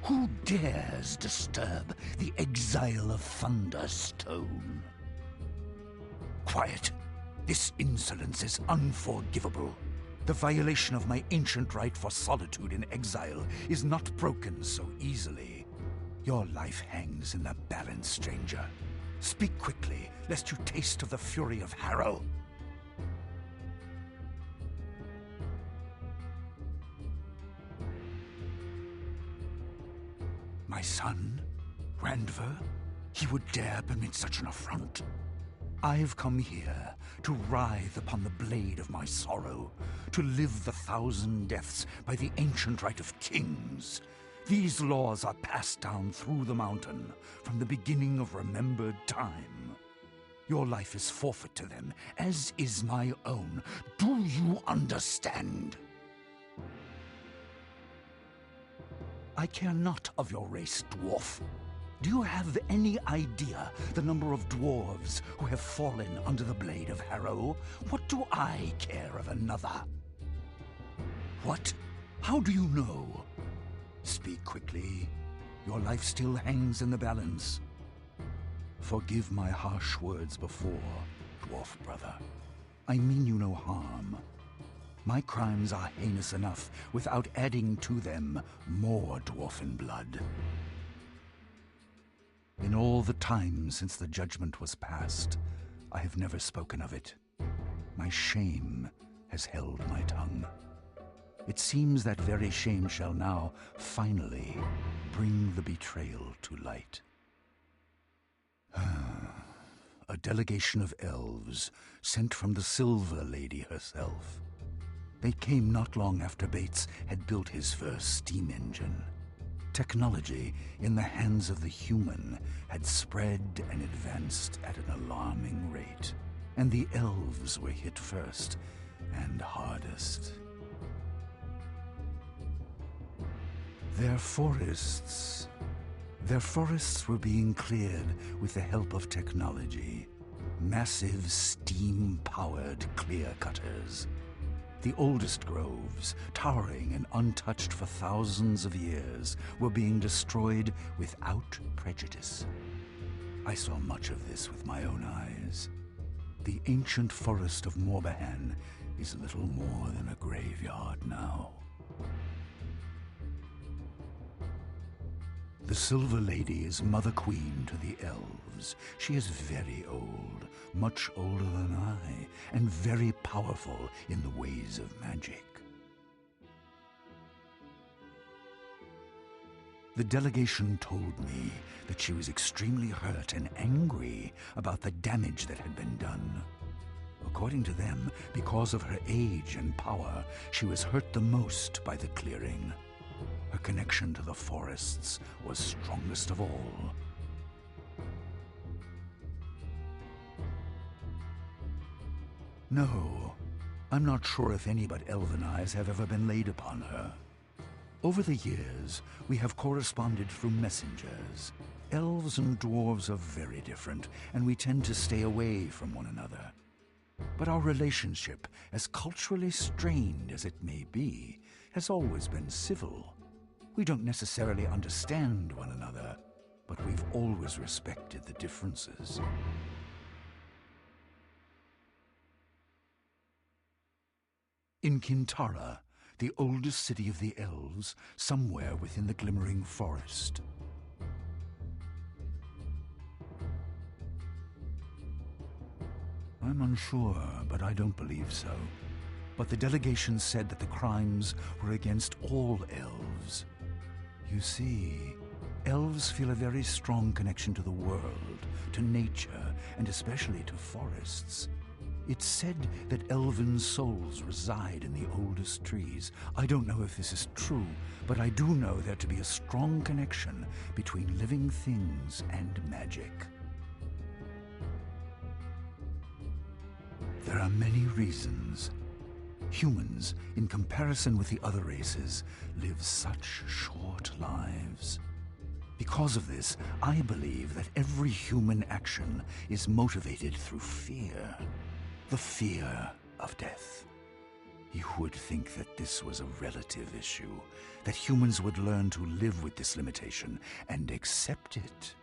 Who dares disturb the exile of Thunderstone? Quiet! This insolence is unforgivable. The violation of my ancient right for solitude in exile is not broken so easily. Your life hangs in the balance, stranger. Speak quickly, lest you taste of the fury of Harrow. My son, Randver, he would dare permit such an affront? I've come here to writhe upon the blade of my sorrow, to live the 1,000 deaths by the ancient right of kings. These laws are passed down through the mountain from the beginning of remembered time. Your life is forfeit to them, as is my own. Do you understand? I care not of your race, dwarf. Do you have any idea the number of dwarves who have fallen under the blade of Harrow? What do I care of another? What? How do you know? Speak quickly. Your life still hangs in the balance. Forgive my harsh words before, dwarf brother. I mean you no harm. My crimes are heinous enough without adding to them more dwarfen blood. In all the time since the judgment was passed, I have never spoken of it. My shame has held my tongue. It seems that very shame shall now, finally, bring the betrayal to light. A delegation of elves sent from the Silver Lady herself. They came not long after Bates had built his first steam engine. Technology in the hands of the human had spread and advanced at an alarming rate, and the elves were hit first and hardest. Their forests were being cleared with the help of technology. Massive steam-powered clear-cutters. The oldest groves, towering and untouched for thousands of years, were being destroyed without prejudice. I saw much of this with my own eyes. The ancient forest of Morbahan is little more than a graveyard now. The Silver Lady is Mother Queen to the elves. She is very old, much older than I, and very powerful in the ways of magic. The delegation told me that she was extremely hurt and angry about the damage that had been done. According to them, because of her age and power, she was hurt the most by the clearing. Her connection to the forests was strongest of all. No, I'm not sure if any but elven eyes have ever been laid upon her. Over the years, we have corresponded through messengers. Elves and dwarves are very different, and we tend to stay away from one another. But our relationship, as culturally strained as it may be, has always been civil. We don't necessarily understand one another, but we've always respected the differences. In Kintara, the oldest city of the elves, somewhere within the glimmering forest. I'm unsure, but I don't believe so. But the delegation said that the crimes were against all elves. You see, elves feel a very strong connection to the world, to nature, and especially to forests. It's said that elven souls reside in the oldest trees. I don't know if this is true, but I do know there to be a strong connection between living things and magic. There are many reasons. Humans, in comparison with the other races, live such short lives. Because of this, I believe that every human action is motivated through fear. The fear of death. You would think that this was a relative issue, that humans would learn to live with this limitation and accept it.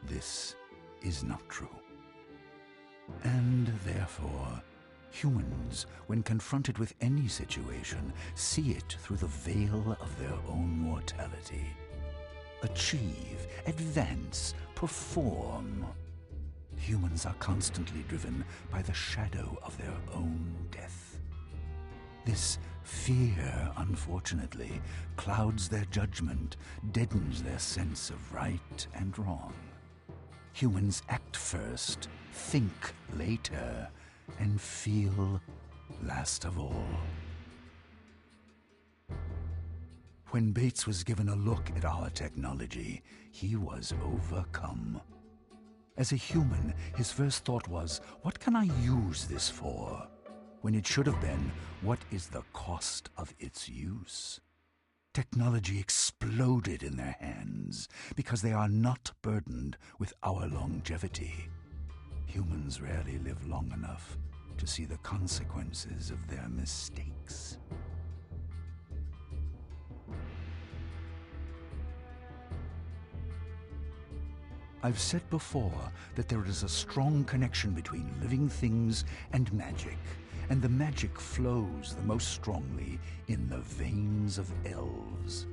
This is not true. And therefore, humans, when confronted with any situation, see it through the veil of their own mortality. Achieve, advance, perform. Humans are constantly driven by the shadow of their own death. This fear, unfortunately, clouds their judgment, deadens their sense of right and wrong. Humans act first, think later, and feel last of all. When Bates was given a look at our technology, he was overcome. As a human, his first thought was, what can I use this for? When it should have been, what is the cost of its use? Technology exploded in their hands because they are not burdened with our longevity. Humans rarely live long enough to see the consequences of their mistakes. I've said before that there is a strong connection between living things and magic, and the magic flows the most strongly in the veins of elves.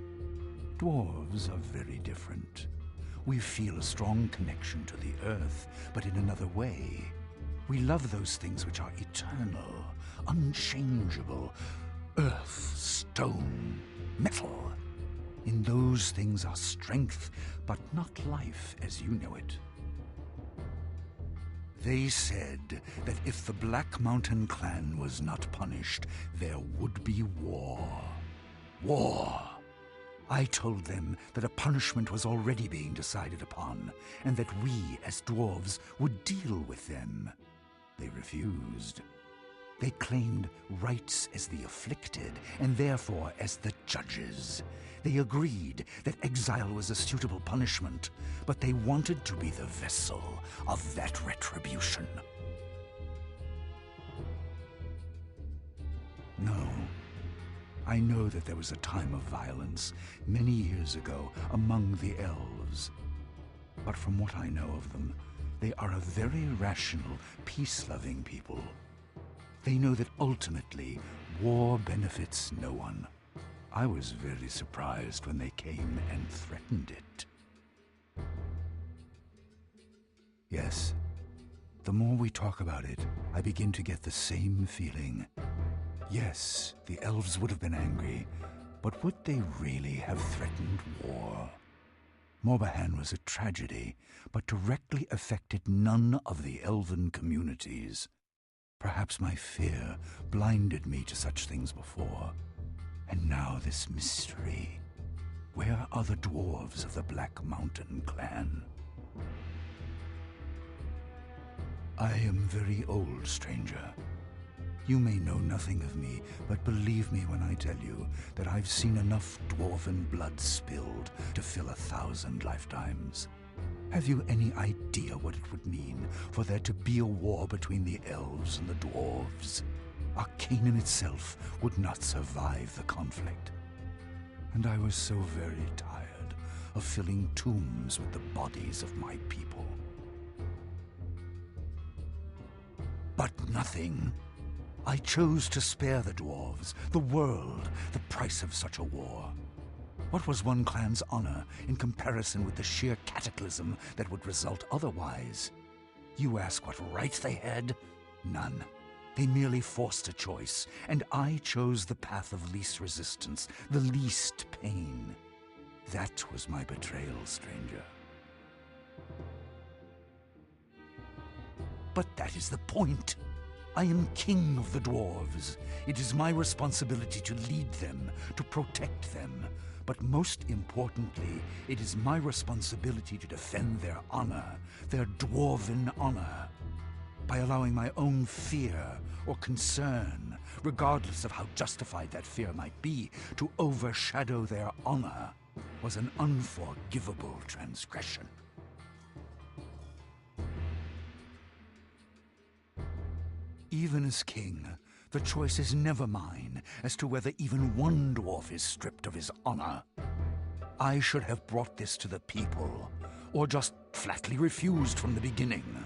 Dwarves are very different. We feel a strong connection to the earth, but in another way. We love those things which are eternal, unchangeable. Earth, stone, metal. In those things are strength, but not life as you know it. They said that if the Black Mountain clan was not punished, there would be war. War! I told them that a punishment was already being decided upon, and that we, as dwarves, would deal with them. They refused. They claimed rights as the afflicted, and therefore as the judges. They agreed that exile was a suitable punishment, but they wanted to be the vessel of that retribution. No. I know that there was a time of violence many years ago among the elves. But from what I know of them, they are a very rational, peace-loving people. They know that ultimately, war benefits no one. I was very surprised when they came and threatened it. Yes, the more we talk about it, I begin to get the same feeling. Yes, the elves would have been angry, but would they really have threatened war? Morbahan was a tragedy, but directly affected none of the elven communities. Perhaps my fear blinded me to such things before. And now this mystery. Where are the dwarves of the Black Mountain clan? I am very old, stranger. You may know nothing of me, but believe me when I tell you that I've seen enough dwarven blood spilled to fill 1,000 lifetimes. Have you any idea what it would mean for there to be a war between the elves and the dwarves? Arcanum itself would not survive the conflict. And I was so very tired of filling tombs with the bodies of my people. But nothing. I chose to spare the dwarves, the world, the price of such a war. What was one clan's honor in comparison with the sheer cataclysm that would result otherwise? You ask what right they had? None. They merely forced a choice, and I chose the path of least resistance, the least pain. That was my betrayal, stranger. But that is the point. I am king of the dwarves. It is my responsibility to lead them, to protect them. But most importantly, it is my responsibility to defend their honor, their dwarven honor. By allowing my own fear or concern, regardless of how justified that fear might be, to overshadow their honor was an unforgivable transgression. Even as king, The choice is never mine as to whether even one dwarf is stripped of his honor. I should have brought this to the people, or just flatly refused from the beginning.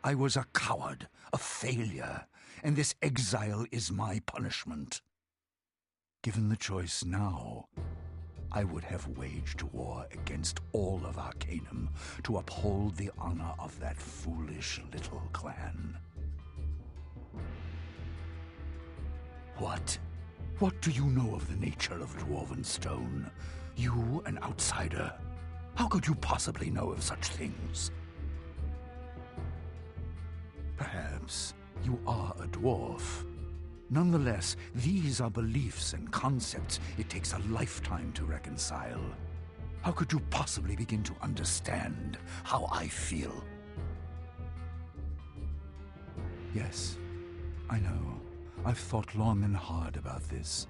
I was a coward, a failure, and this exile is my punishment. Given the choice now, I would have waged war against all of Arcanum to uphold the honor of that foolish little clan. What? What do you know of the nature of Dwarven stone? You, an outsider. How could you possibly know of such things? Perhaps you are a dwarf. Nonetheless, these are beliefs and concepts it takes a lifetime to reconcile. How could you possibly begin to understand how I feel? Yes, I know. I've thought long and hard about this.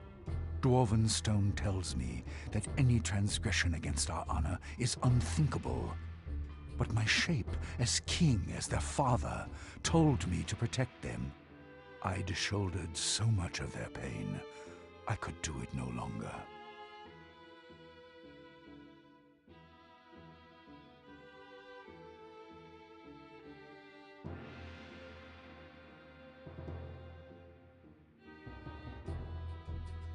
Dwarven stone tells me that any transgression against our honor is unthinkable. But my shape as king, as their father, told me to protect them. I'd shouldered so much of their pain, I could do it no longer.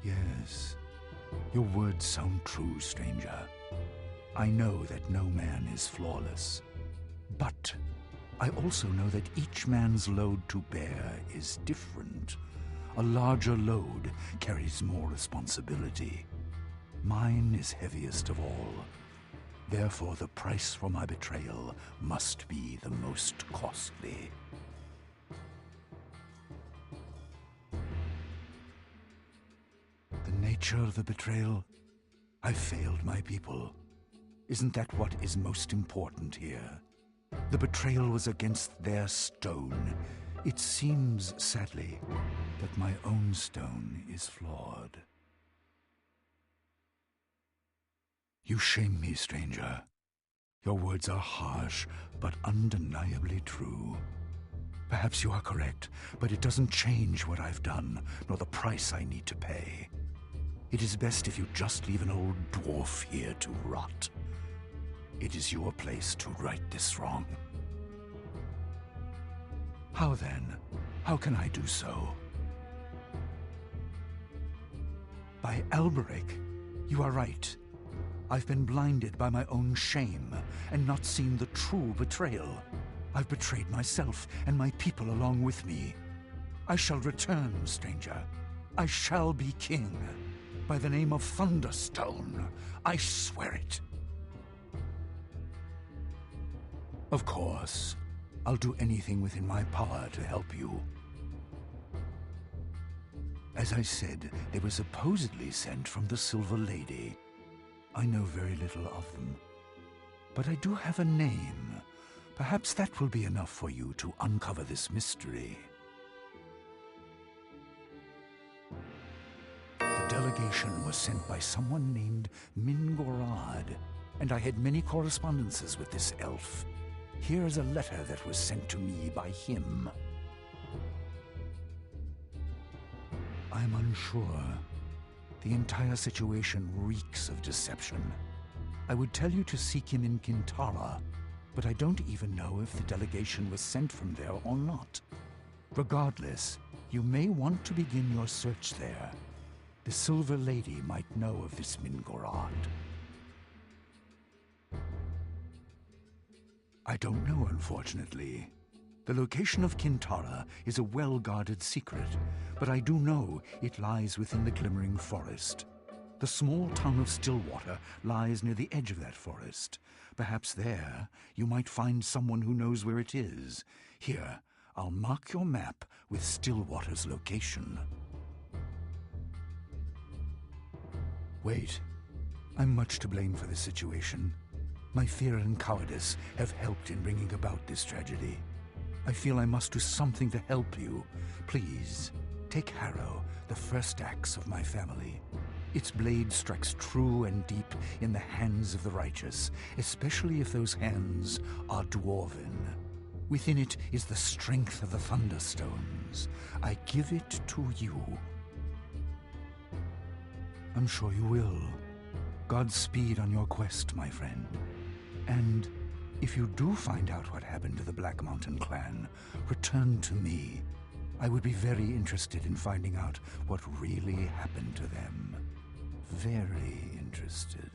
Yes, your words sound true, stranger. I know that no man is flawless, but I also know that each man's load to bear is different. A larger load carries more responsibility. Mine is heaviest of all. Therefore, the price for my betrayal must be the most costly. The nature of the betrayal? I failed my people. Isn't that what is most important here? The betrayal was against their stone. It seems, sadly, that my own stone is flawed. You shame me, stranger. Your words are harsh, but undeniably true. Perhaps you are correct, but it doesn't change what I've done, nor the price I need to pay. It is best if you just leave an old dwarf here to rot. It is your place to right this wrong. How then? How can I do so? By Alberic, you are right. I've been blinded by my own shame and not seen the true betrayal. I've betrayed myself and my people along with me. I shall return, stranger. I shall be king. By the name of Thunderstone, I swear it. Of course, I'll do anything within my power to help you. As I said, they were supposedly sent from the Silver Lady. I know very little of them, but I do have a name. Perhaps that will be enough for you to uncover this mystery. The delegation was sent by someone named Mingorad, and I had many correspondences with this elf. Here is a letter that was sent to me by him. I'm unsure. The entire situation reeks of deception. I would tell you to seek him in Kintara, but I don't even know if the delegation was sent from there or not. Regardless, you may want to begin your search there. The Silver Lady might know of this Mingorad. I don't know, unfortunately. The location of Kintara is a well-guarded secret, but I do know it lies within the Glimmering Forest. The small town of Stillwater lies near the edge of that forest. Perhaps there you might find someone who knows where it is. Here, I'll mark your map with Stillwater's location. Wait, I'm much to blame for this situation. My fear and cowardice have helped in bringing about this tragedy. I feel I must do something to help you. Please, take Harrow, the first axe of my family. Its blade strikes true and deep in the hands of the righteous, especially if those hands are dwarven. Within it is the strength of the Thunderstones. Thunderstones. I give it to you. I'm sure you will. Godspeed on your quest, my friend. And if you do find out what happened to the Black Mountain clan, return to me. I would be very interested in finding out what really happened to them. Very interested.